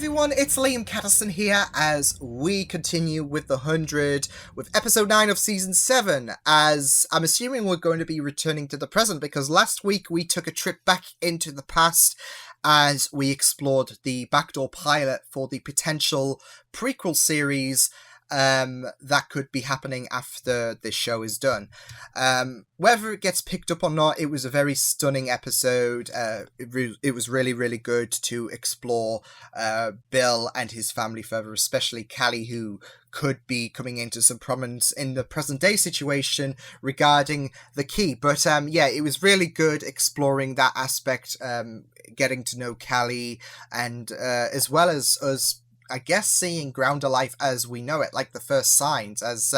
everyone, it's Liam Catterson here as we continue with the 100 with episode 9 of season 7, as I'm assuming we're going to be returning to the present because last week we took a trip back into the past as we explored the backdoor pilot for the potential prequel series that could be happening after this show is done. Whether it gets picked up or not, it was a very stunning episode. It was really, really good to explore Bill and his family further, especially Callie, who could be coming into some prominence in the present day situation regarding the key. But yeah, it was really good exploring that aspect, getting to know Callie, and as well as us, I guess, seeing Grounder life as we know it, like the first signs, as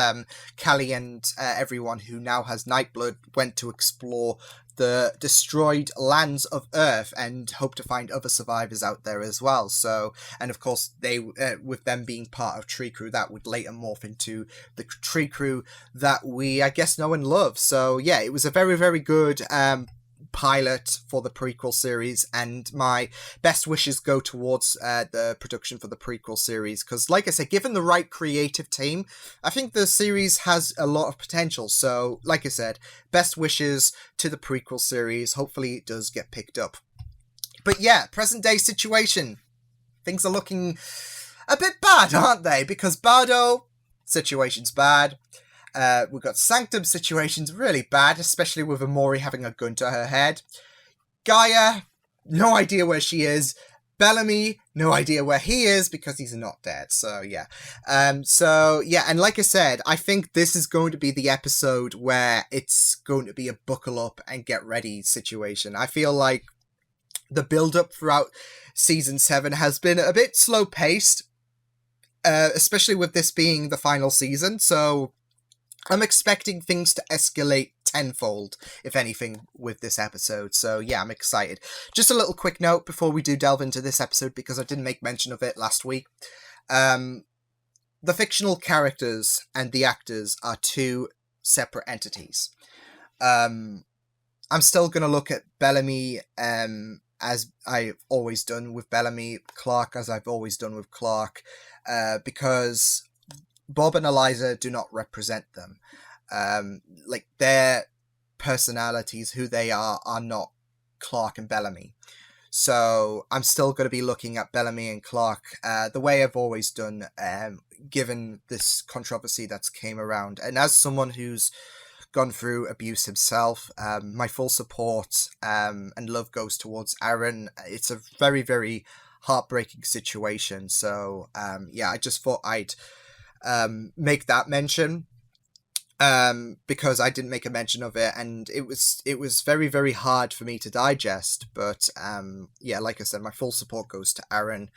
Callie and everyone who now has Nightblood went to explore the destroyed lands of Earth and hope to find other survivors out there as well. So, and of course, they, with them being part of Tree Crew, that would later morph into the Tree Crew that we, I guess, know and love. So, yeah, it was a very, very good pilot for the prequel series, and my best wishes go towards the production for the prequel series, because like I said, given the right creative team, I think the series has a lot of potential. So like I said, best wishes to the prequel series. Hopefully it does get picked up. But yeah, present day situation, things are looking a bit bad, aren't they? Because Bardo situation's bad. We've got Sanctum situations really bad, especially with Amori having a gun to her head. Gaia, no idea where she is. Bellamy, no idea where he is because he's not dead. So yeah. And like I said, I think this is going to be the episode where it's going to be a buckle up and get ready situation. I feel like the build up throughout season 7 has been a bit slow paced, especially with this being the final season. So I'm expecting things to escalate tenfold, if anything, with this episode. So yeah, I'm excited. Just a little quick note before we do delve into this episode, because I didn't make mention of it last week. The fictional characters and the actors are two separate entities. I'm still going to look at Bellamy as I've always done with Bellamy, Clark as I've always done with Clark, because Bob and Eliza do not represent them. Like, their personalities, who they are not Clark and Bellamy. So I'm still going to be looking at Bellamy and Clark the way I've always done, given this controversy that's came around. And as someone who's gone through abuse himself, my full support and love goes towards Aaron. It's a very, very heartbreaking situation. So yeah, I just thought I'd make that mention, because I didn't make a mention of it, and it was very, very hard for me to digest. But yeah, like I said, my full support goes to Aaron.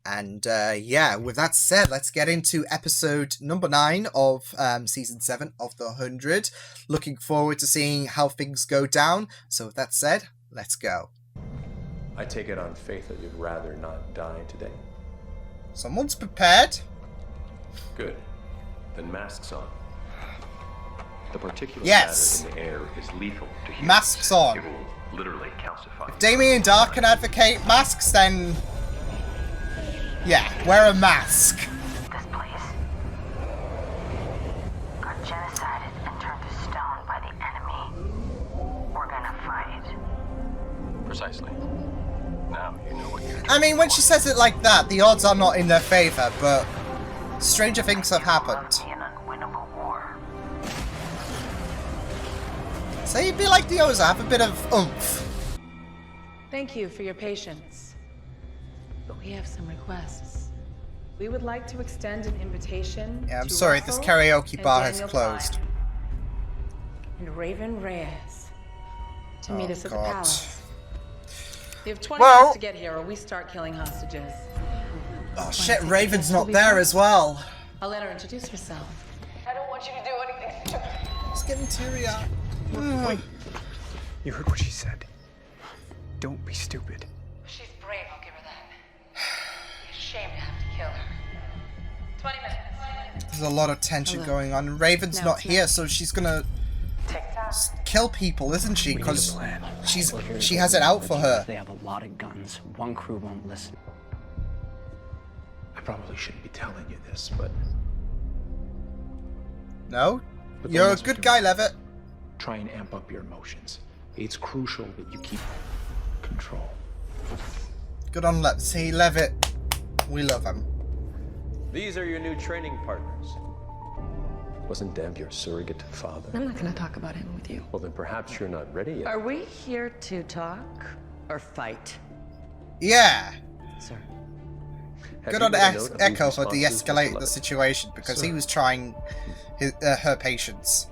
And yeah, with that said, let's get into episode number 9 of season 7 of the 100. Looking forward to seeing how things go down. So with that said, let's go. I take it on faith that you'd rather not die today. Someone's prepared. Good. Then masks on. The particulate Yes. matter in the air is lethal to humans. Masks on. It will literally calcify. If Damien Dark can advocate masks, then yeah, wear a mask. This place got genocided and turned to stone by the enemy. We're gonna fight. Precisely. Now you know what you're I mean, when she says it like that, the odds are not in their favor, but stranger things have happened. An unwinnable war. So you'd be like the Oza, have a bit of oomph. Thank you for your patience. But we have some requests. We would like to extend an invitation Yeah, I'm to sorry, this Russell karaoke and bar has Daniel closed. Klein and Raven Reyes to meet us at the God. palace. We have 20 Well- minutes to get here or we start killing hostages. Oh shit, Raven's not there as well. I'll let her introduce herself. I don't want you to do anything stupid. It's getting teary-eyed. Wait. You heard what she said. Don't be stupid. She's brave, I'll give her that. Be ashamed to have to kill her. 20 minutes. There's a lot of tension Hello. going on. Raven's Now not it's here, next. so she's gonna TikTok. kill people, isn't she? We need a Because plan. she has it out for her. They have a lot of guns. One crew won't listen. probably shouldn't be telling you this, but No? don't You're a mess with good your guy, mind. Levitt. Try and amp up your emotions. It's crucial that you keep control. Good on Levitt. See, Levitt, we love him. These are your new training partners. Wasn't Deb your surrogate father? I'm not going to talk about him with you. Well, then perhaps you're not ready yet. Are we here to talk or fight? Yeah. Sir. Have Good you on made a note of these Echo for responses, de-escalating Mr. the Levitt? situation because he Sir. was trying her patience.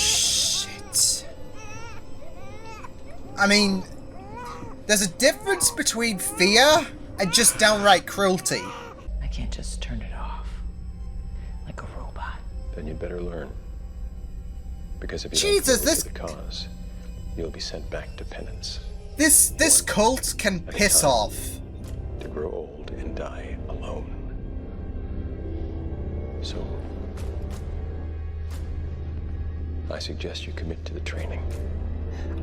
Shit. I mean, there's a difference between fear and just downright cruelty. I can't just turn it off like a robot. Then you'd better learn. Because if you Jesus, don't this- the cause, you'll be sent back to penance, This cult can piss off. to grow old and die alone. So, I suggest you commit to the training.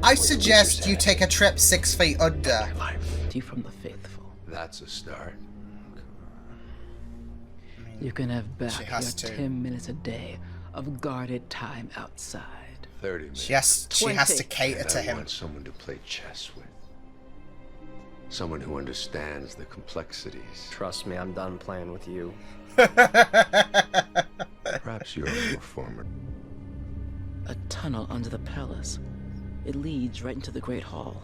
I suggest you take a trip 6 feet under. Your life. You from the faithful. That's a start. You can have She back has your to. 10 minutes a day of guarded time outside. 30 minutes. She has to 20. cater And to I him. want someone to play chess with. Someone who understands the complexities. Trust me, I'm done playing with you. Perhaps you're a reformer. A tunnel under the palace. It leads right into the Great Hall.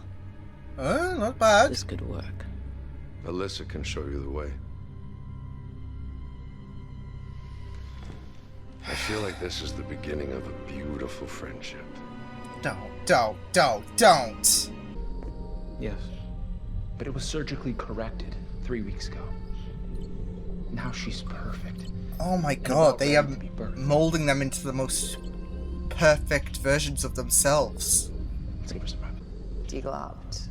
Oh, not bad. This could work. Alyssa can show you the way. I feel like this is the beginning of a beautiful friendship. Don't. Yes. But it was surgically corrected 3 weeks ago. Now she's perfect. Oh my And god, about they are ready to be birthed. molding them into the most perfect versions of themselves. Let's give her some rub. Die glaubt.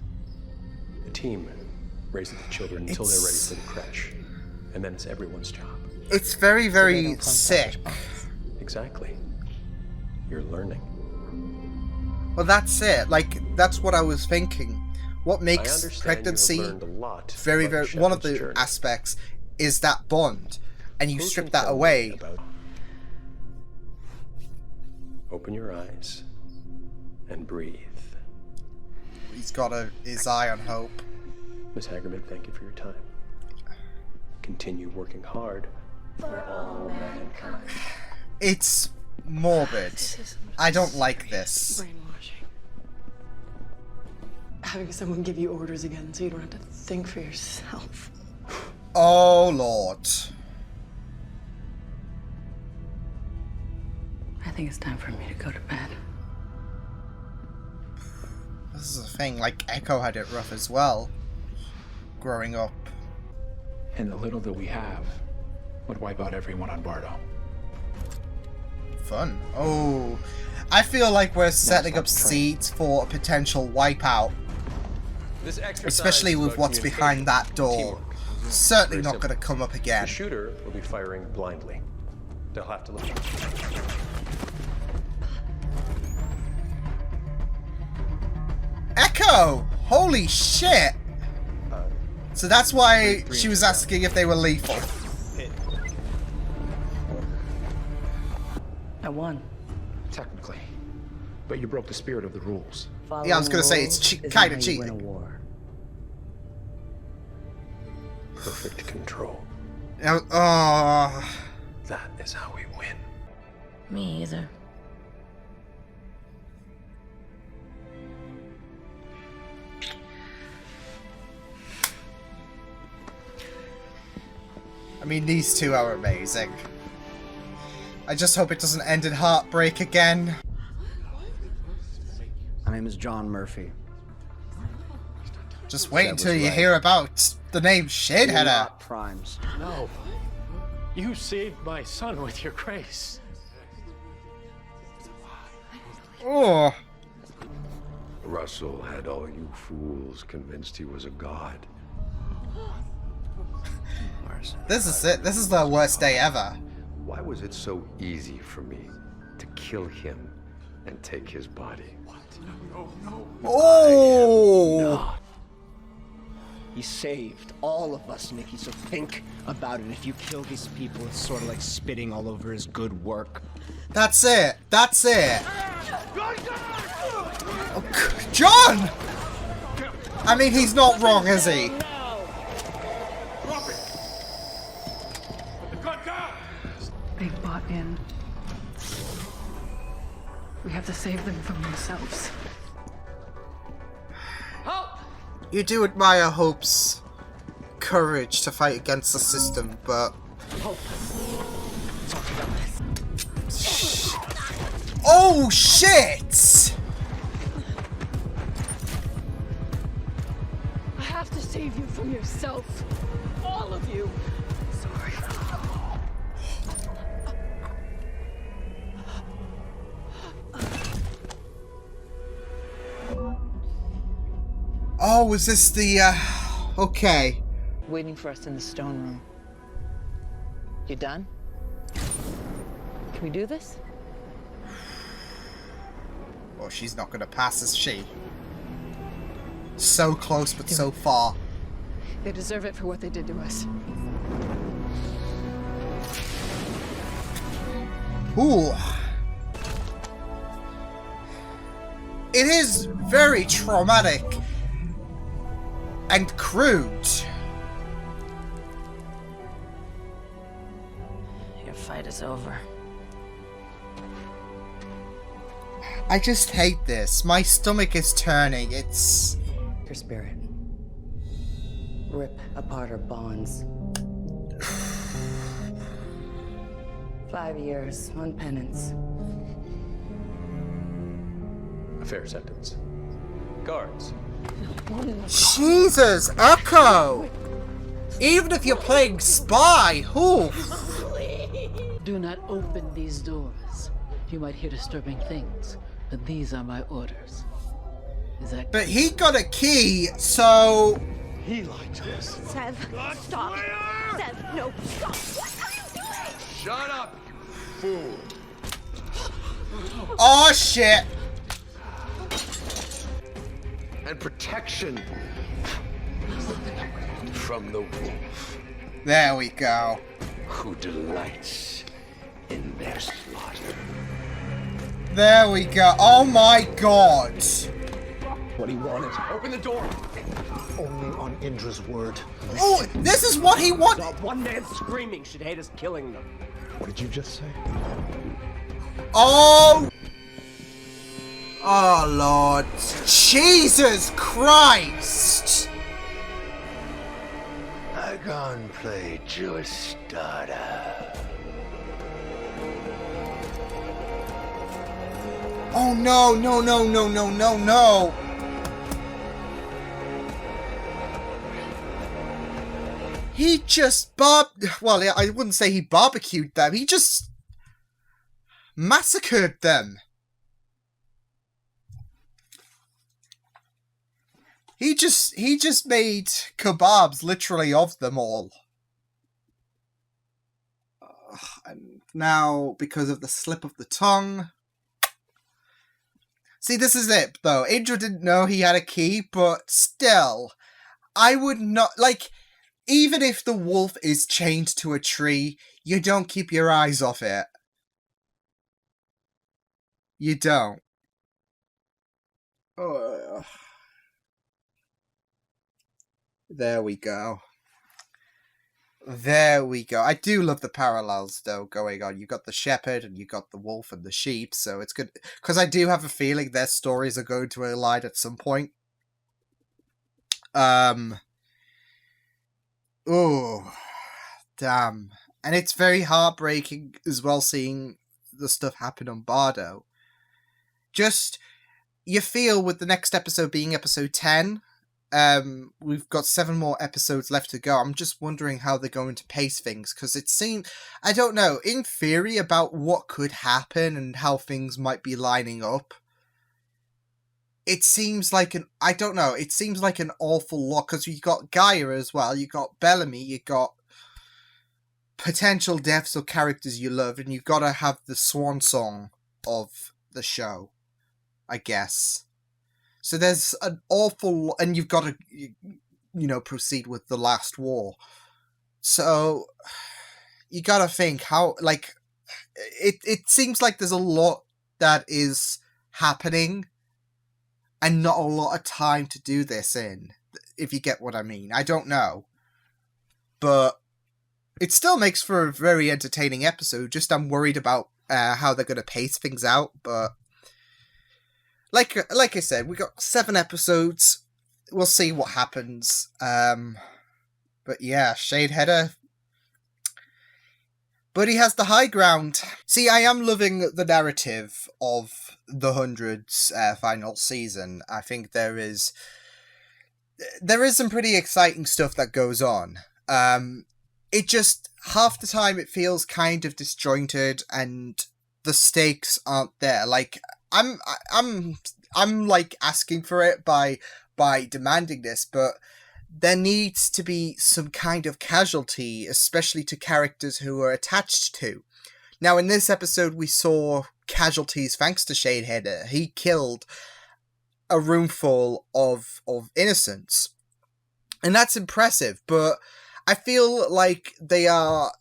The team raises the children until they're ready for the crash. And then it's everyone's job. It's very, very sick. Exactly. You're learning. Well, that's it. Like, that's what I was thinking. What I makes understand pregnancy you have learned a lot very, about very... One of Shepard's the journey. aspects is that bond. And you Who strip can that tell me away. about- Open your eyes and breathe. He's got his eye on hope. Miss Hagerman, thank you for your time. Continue working hard for all mankind. It's morbid. I don't like this. Brainwashing. Having someone give you orders again so you don't have to think for yourself. Oh, Lord. I think it's time for me to go to bed. This is the thing, like, Echo had it rough as well. Growing up. And the little that we have would wipe out everyone on Bardo. Fun. Oh, I feel like we're setting up seeds for a potential wipeout. This exercise Especially is with about what's behind that door. teamwork. Certainly Very not going to come up again. The shooter will be firing blindly. They'll have to look. Echo! Holy shit! So that's why she was asking if they were lethal. I won. Technically. But you broke the spirit of the rules. Yeah, I was gonna say, it's kind of cheating. Perfect control. Oh, That is how we win. Me either. I mean, these two are amazing. I just hope it doesn't end in heartbreak again. My name is John Murphy. Just wait That until was you right. hear about the name Shadeheader. Lot Primes. No. You saved my son with your grace. Oh, Russell had all you fools convinced he was a god. this is it. This is the worst day ever. Why was it so easy for me to kill him and take his body. Oh! He saved all of us, Nikki, so think about it. If you kill these people, it's sort of like spitting all over his good work. That's it. That's it. Oh, John! I mean, he's not wrong, is he? They bought in. We have to save them from themselves. You do admire Hope's courage to fight against the system, but... Oh, shit! I have to save you from yourself. All of you. Sorry. Oh, was this the, okay. Waiting for us in the stone room. You done? Can we do this? Well, she's not gonna pass, is she? So close, but so far. They deserve it for what they did to us. Ooh. It is very traumatic and crude. Your fight is over. I just hate this. My stomach is turning. It's... Her spirit. Rip apart her bonds. 5 years on penance. A fair sentence. Guards. Jesus, Echo! Even if you're playing spy, who? Do not open these doors. You might hear disturbing things, but these are my orders. Is that... But he got a key, so... He lied to us. Sev, stop. Sev, no, stop. What are you doing? Shut up, you fool! Oh, shit! And protection from the wolf, There we go. who delights in their slaughter. There we go. Oh my god. What he wanted. Open the door. Only on Indra's word. Oh, this is what he wanted. Not one man screaming should hate us killing them. What did you just say? Oh. Oh, Lord. Jesus Christ. I gone play Jewish starter. Oh, no, no, no, no, no, no, no. He just well, I wouldn't say he barbecued them. He just massacred them. He just made kebabs literally of them all. And now, because of the slip of the tongue... See, this is it, though. Indra didn't know he had a key, but still, I would not... Like, even if the wolf is chained to a tree, you don't keep your eyes off it. You don't. There we go. There we go. I do love the parallels, though, going on. You've got the shepherd, and you've got the wolf and the sheep, so it's good. Because I do have a feeling their stories are going to align at some point. Oh, damn. And it's very heartbreaking as well, seeing the stuff happen on Bardo. Just, you feel with the next episode being episode 10... we've got 7 more episodes left to go. I'm just wondering how they're going to pace things, because it seems, I don't know, in theory about what could happen and how things might be lining up, it seems like I don't know, it seems like an awful lot, because you got Gaia as well, you got Bellamy, you got potential deaths of characters you love, and you've got to have the swan song of the show. I guess. So there's an awful... And you've got to, proceed with the last war. So you gotta think how, like... It seems like there's a lot that is happening and not a lot of time to do this in, if you get what I mean. I don't know. But it still makes for a very entertaining episode. Just I'm worried about how they're going to pace things out. But like I said, we got 7 episodes. We'll see what happens. But yeah, Shadeheader... But he has the high ground. See, I am loving the narrative of the Hundred's final season. I think there is some pretty exciting stuff that goes on. It just, half the time it feels kind of disjointed and the stakes aren't there. Like, I'm like asking for it by demanding this, but there needs to be some kind of casualty, especially to characters who are attached to. Now, in this episode, we saw casualties thanks to Shadeheader. He killed a room full of innocents. And that's impressive, but I feel like they are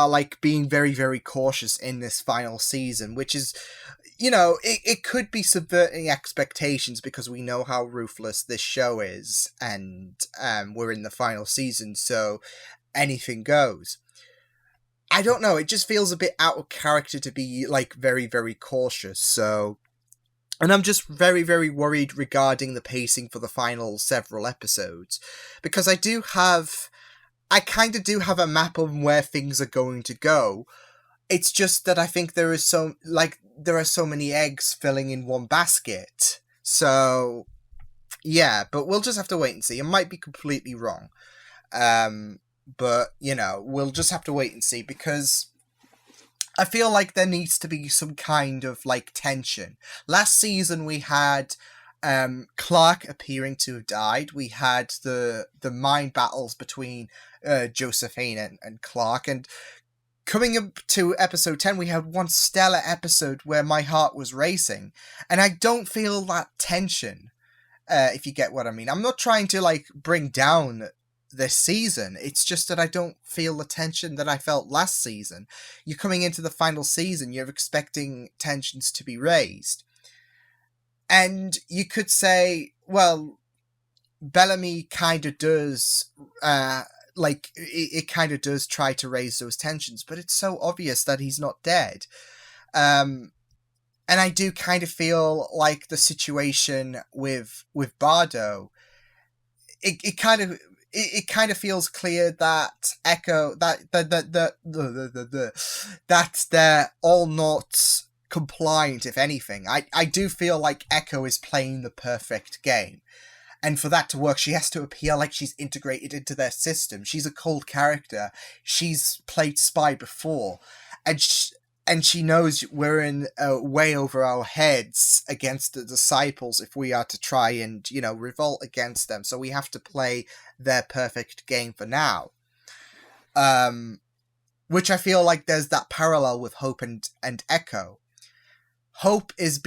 like being very, very cautious in this final season, which is... it could be subverting expectations because we know how ruthless this show is, and we're in the final season, so anything goes. I don't know, it just feels a bit out of character to be, like, very, very cautious, so... And I'm just very, very worried regarding the pacing for the final several episodes, because I kind of do have a map on where things are going to go. It's just that I think there are so many eggs filling in one basket. So, yeah, but we'll just have to wait and see. It might be completely wrong. But, we'll just have to wait and see, because I feel like there needs to be some kind of, like, tension. Last season we had Clark appearing to have died. We had the mind battles between Josephine and Clark, and coming up to episode 10, we had one stellar episode where my heart was racing. And I don't feel that tension, if you get what I mean. I'm not trying to, like, bring down this season. It's just that I don't feel the tension that I felt last season. You're coming into the final season, you're expecting tensions to be raised. And you could say, well, Bellamy kind of does... it kind of does try to raise those tensions, but it's so obvious that he's not dead. And I do kind of feel like the situation with Bardo, it kind of feels clear that Echo, that they're all not compliant, if anything. I do feel like Echo is playing the perfect game. And for that to work, she has to appear like she's integrated into their system. She's a cold character. She's played spy before. And she knows we're in way over our heads against the disciples if we are to try and, revolt against them. So we have to play their perfect game for now. Which I feel like there's that parallel with Hope and Echo. Hope is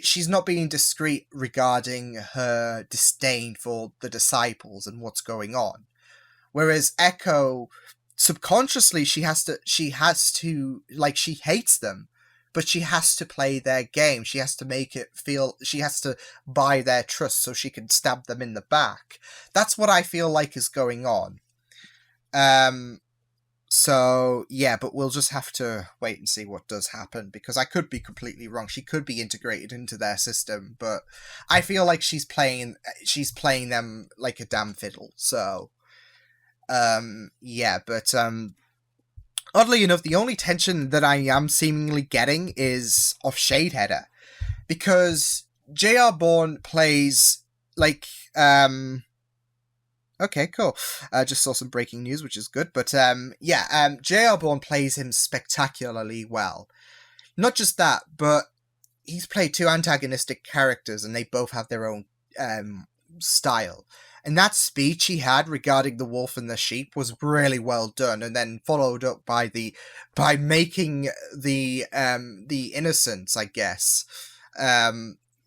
she's not being discreet regarding her disdain for the disciples and what's going on. Whereas Echo, subconsciously, she has to, like, she hates them, but she has to play their game. She has to make it feel, she has to buy their trust so she can stab them in the back. That's what I feel like is going on. So, yeah, but we'll just have to wait and see what does happen, because I could be completely wrong. She could be integrated into their system, but I feel like she's playing them like a damn fiddle. So, yeah, but, oddly enough, the only tension that I am seemingly getting is of Shadeheader, because J.R. Bourne plays, like, okay, cool. Just saw some breaking news, which is good. But, J.R. Bourne plays him spectacularly well. Not just that, but he's played 2 antagonistic characters, and they both have their own style. And that speech he had regarding the wolf and the sheep was really well done, and then followed up by making the innocents, I guess,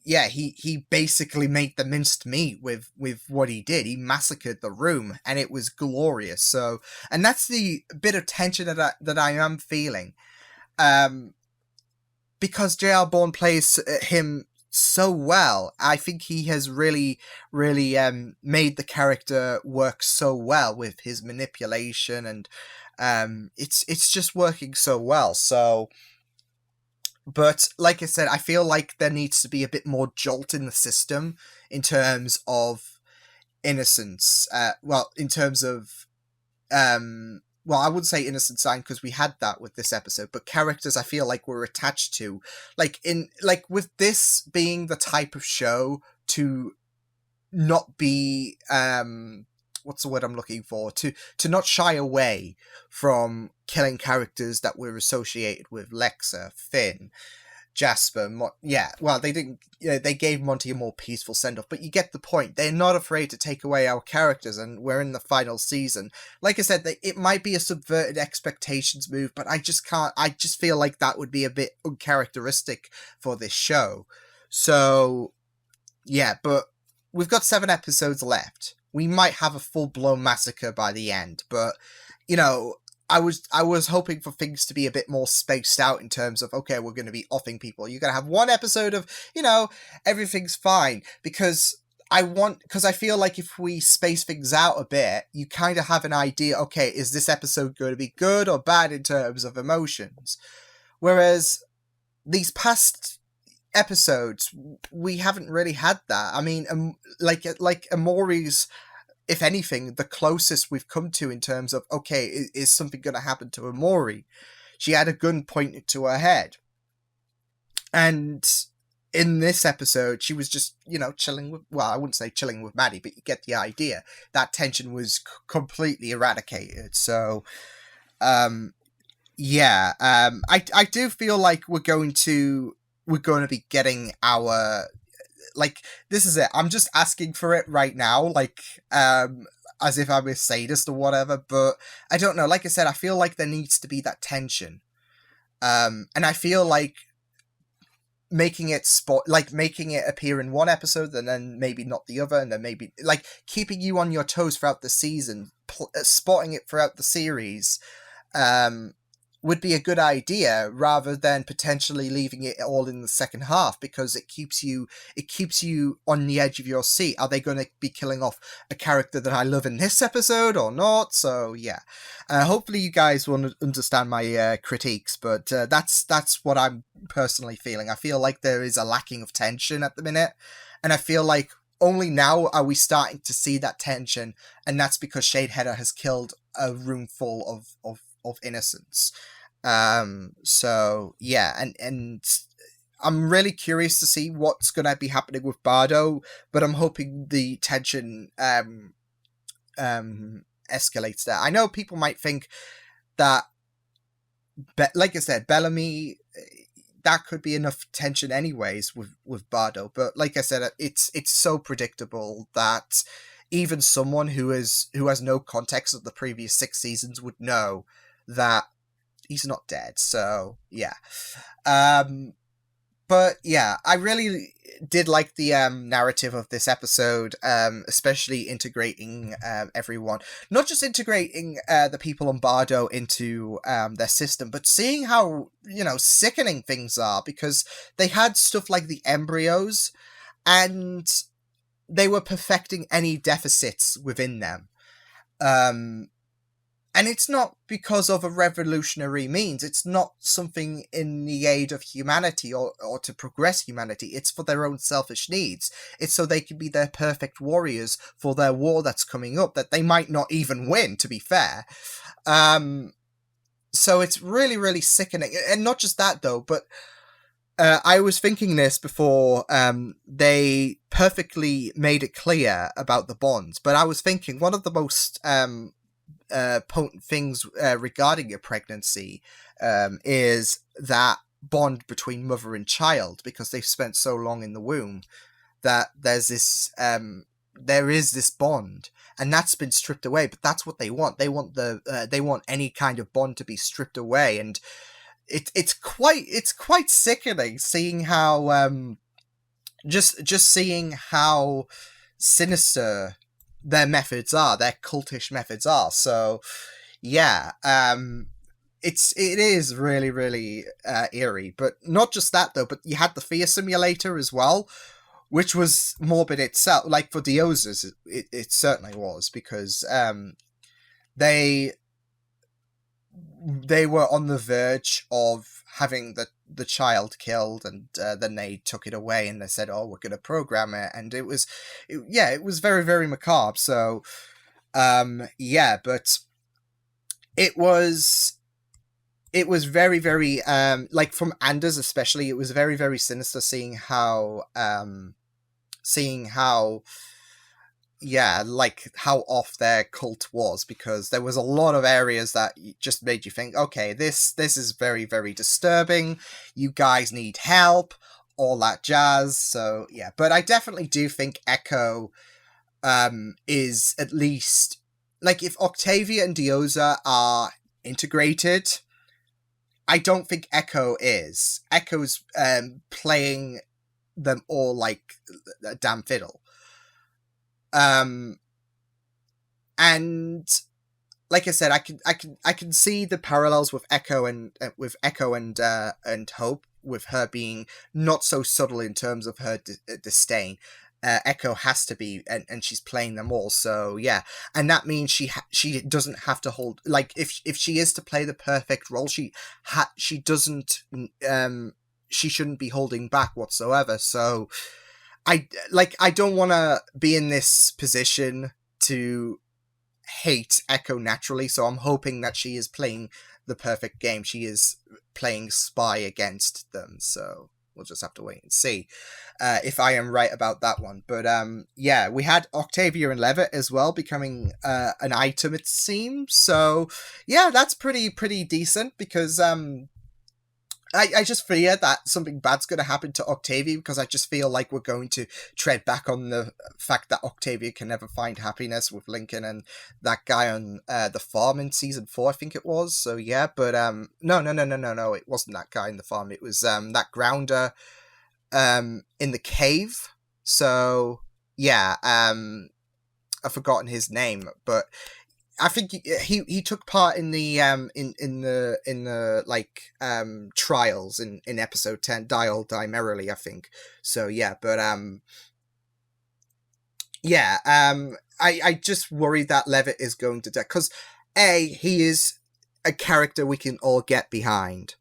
Yeah, he basically made the minced meat with what he did. He massacred the room, and it was glorious. So, and that's the bit of tension that I am feeling, because J.R. Bourne plays him so well. I think he has really made the character work so well with his manipulation, and it's just working so well. So. But like I said, I feel like there needs to be a bit more jolt in the system in terms of innocence. In terms of I wouldn't say innocent sign because we had that with this episode, but characters I feel like we're attached to, with this being the type of show to not be what's the word I'm looking for? To not shy away from killing characters that we're associated with, Lexa, Finn, Jasper. They didn't. They gave Monty a more peaceful send off, but you get the point. They're not afraid to take away our characters, and we're in the final season. Like I said, it might be a subverted expectations move, but I just can't. I just feel like that would be a bit uncharacteristic for this show. So, yeah, but we've got 7 episodes left. We might have a full-blown massacre by the end, but, I was hoping for things to be a bit more spaced out in terms of, okay, we're going to be offing people. You're going to have one episode of, everything's fine, because I feel like if we space things out a bit, you kind of have an idea, okay, is this episode going to be good or bad in terms of emotions? Whereas these past episodes, we haven't really had that. I mean, like Amori's, if anything, the closest we've come to in terms of, okay, is something going to happen to Amori? She had a gun pointed to her head. And in this episode, she was just, chilling with, I wouldn't say chilling with Maddie, but you get the idea. That tension was completely eradicated. So, I do feel like we're going to be getting our, this is it. I'm just asking for it right now, as if I'm a sadist or whatever, but I don't know. Like I said, I feel like there needs to be that tension. And I feel like making it appear in one episode and then maybe not the other, and then maybe, keeping you on your toes throughout the season, spotting it throughout the series, would be a good idea, rather than potentially leaving it all in the second half, because it keeps you on the edge of your seat. Are they going to be killing off a character that I love in this episode or not? So yeah, hopefully you guys will understand my critiques, but that's what I'm personally feeling. I feel like there is a lacking of tension at the minute, and I feel like only now are we starting to see that tension, and that's because Shadeheader has killed a room full of innocence. So yeah, and I'm really curious to see what's going to be happening with Bardo, but I'm hoping the tension escalates there. I know people might think that, like I said, Bellamy, that could be enough tension anyways with Bardo, but like I said, it's so predictable that even someone who has no context of the previous 6 seasons would know that he's not dead. So yeah, but yeah, I really did like the narrative of this episode, especially integrating everyone, not just integrating the people on Bardo into their system, but seeing how sickening things are, because they had stuff like the embryos, and they were perfecting any deficits within them. And it's not because of a revolutionary means. It's not something in the aid of humanity or to progress humanity. It's for their own selfish needs. It's so they can be their perfect warriors for their war that's coming up, that they might not even win, to be fair. So it's really, really sickening. And not just that, though, but I was thinking this before they perfectly made it clear about the bonds, but I was thinking one of the most potent things regarding a pregnancy is that bond between mother and child, because they've spent so long in the womb, that there is this bond, and that's been stripped away. But that's what they want. They want they want any kind of bond to be stripped away, and it's quite sickening seeing how just seeing how sinister their methods are, their cultish methods are. So yeah, it is really really eerie. But not just that though, but you had the fear simulator as well, which was morbid itself. Like for the Ozers, it certainly was, because they were on the verge of having the child killed, and then they took it away and they said, oh, we're going to program it, and it was very very macabre. So yeah, but it was very very like from Anders especially, it was very very sinister seeing how yeah, like how off their cult was, because there was a lot of areas that just made you think, okay, this is very very disturbing, you guys need help, all that jazz. So yeah, but I definitely do think Echo is at least, like, if Octavia and Dioza are integrated, I don't think Echo is. Echo's playing them all like a damn fiddle. And like I said, I can see the parallels with Echo and Hope, with her being not so subtle in terms of her disdain. Echo has to be, and she's playing them all. So yeah, and that means she doesn't have to hold, like, if she is to play the perfect role, she doesn't she shouldn't be holding back whatsoever. So I don't want to be in this position to hate Echo naturally, so I'm hoping that she is playing the perfect game. She is playing spy against them, so we'll just have to wait and see if I am right about that one. But yeah, we had Octavia and Levitt as well becoming an item, it seems. So yeah, that's pretty decent, because I just fear that something bad's going to happen to Octavia, because I just feel like we're going to tread back on the fact that Octavia can never find happiness with Lincoln and that guy on the farm in season 4, I think it was. So yeah, but no, it wasn't that guy in the farm. It was that grounder in the cave. So yeah, I've forgotten his name, but I think he took part in the in the like trials in episode 10, Die or Die Merrily, I think. So yeah, but yeah, I just worry that Levitt is going to die, because he is a character we can all get behind,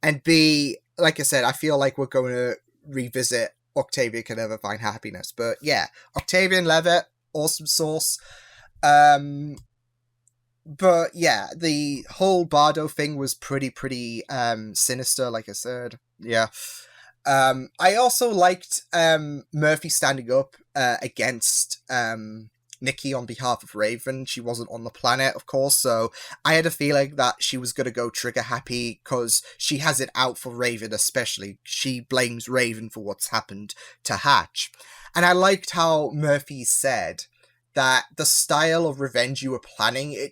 and B, like I said, I feel like we're going to revisit Octavia Can Never Find Happiness. But yeah, Octavia and Levitt, awesome sauce. But yeah, the whole Bardo thing was pretty sinister, like I said. Yeah. I also liked Murphy standing up against Nikki on behalf of Raven. She wasn't on the planet, of course, so I had a feeling that she was going to go trigger happy, because she has it out for Raven especially. She blames Raven for what's happened to Hatch. And I liked how Murphy said that the style of revenge you were planning,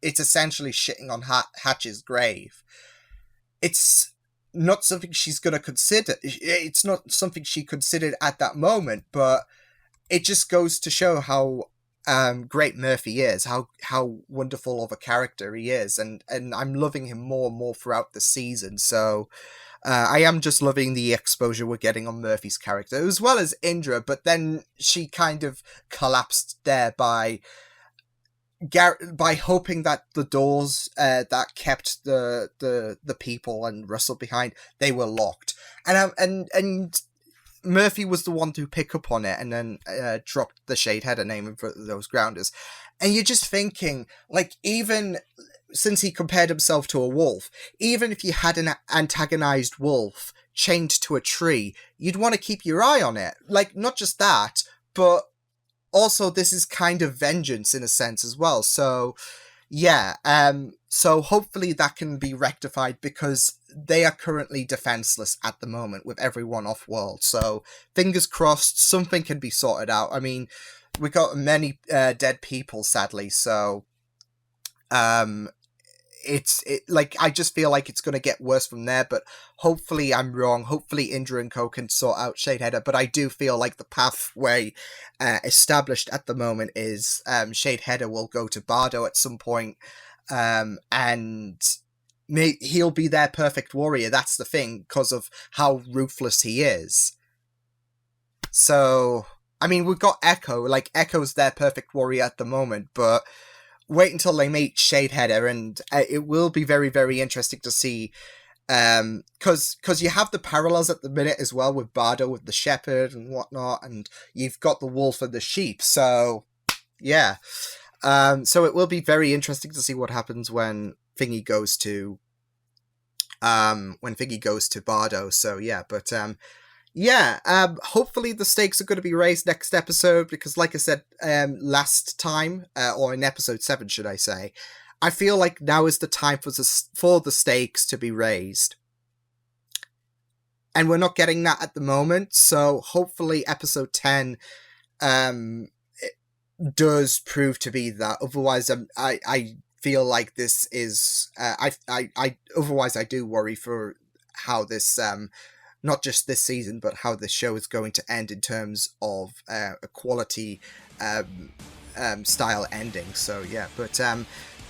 it's essentially shitting on Hatch's grave. It's not something she's going to consider. It's not something she considered at that moment, but it just goes to show how great Murphy is, how wonderful of a character he is, and I'm loving him more and more throughout the season. So I am just loving the exposure we're getting on Murphy's character, as well as Indra, but then she kind of collapsed there by hoping that the doors that kept the people and Russell behind, they were locked, and Murphy was the one to pick up on it, and then dropped the Shadeheader name in front of those grounders. And you're just thinking, like, even since he compared himself to a wolf, even if you had an antagonized wolf chained to a tree, you'd want to keep your eye on it. Like, not just that, but also this is kind of vengeance in a sense as well. So yeah, so hopefully that can be rectified, because they are currently defenseless at the moment with everyone off-world. So fingers crossed something can be sorted out. I mean, we got many dead people, sadly, so like, I just feel like it's going to get worse from there, but hopefully I'm wrong. Hopefully Indra and Co can sort out Shadeheader, but I do feel like the pathway established at the moment is Shadeheader will go to Bardo at some point, and he'll be their perfect warrior. That's the thing, because of how ruthless he is. So, I mean, we've got Echo. Like, Echo's their perfect warrior at the moment, but wait until they meet Shadeheader, and it will be very, very interesting to see. Because you have the parallels at the minute as well with Bardo, with the shepherd and whatnot, and you've got the wolf and the sheep. So, yeah. So it will be very interesting to see what happens when Thingy goes to Bardo. So yeah, but hopefully the stakes are going to be raised next episode, because like I said last time, or in episode 7 should I say, I feel like now is the time for the stakes to be raised, and we're not getting that at the moment. So hopefully episode 10 does prove to be that. Otherwise, I feel like this is otherwise I do worry for how this not just this season, but how the show is going to end in terms of a quality style ending. So yeah, but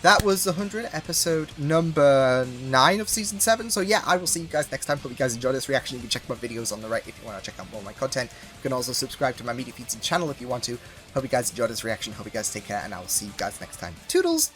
that was 100, episode number 9 of season 7. So yeah, I will see you guys next time. Hope you guys enjoyed this reaction. You can check my videos on the right if you want to check out more of my content. You can also subscribe to my media feeds and channel if you want to. Hope you guys enjoyed this reaction. Hope you guys take care, and I will see you guys next time. Toodles!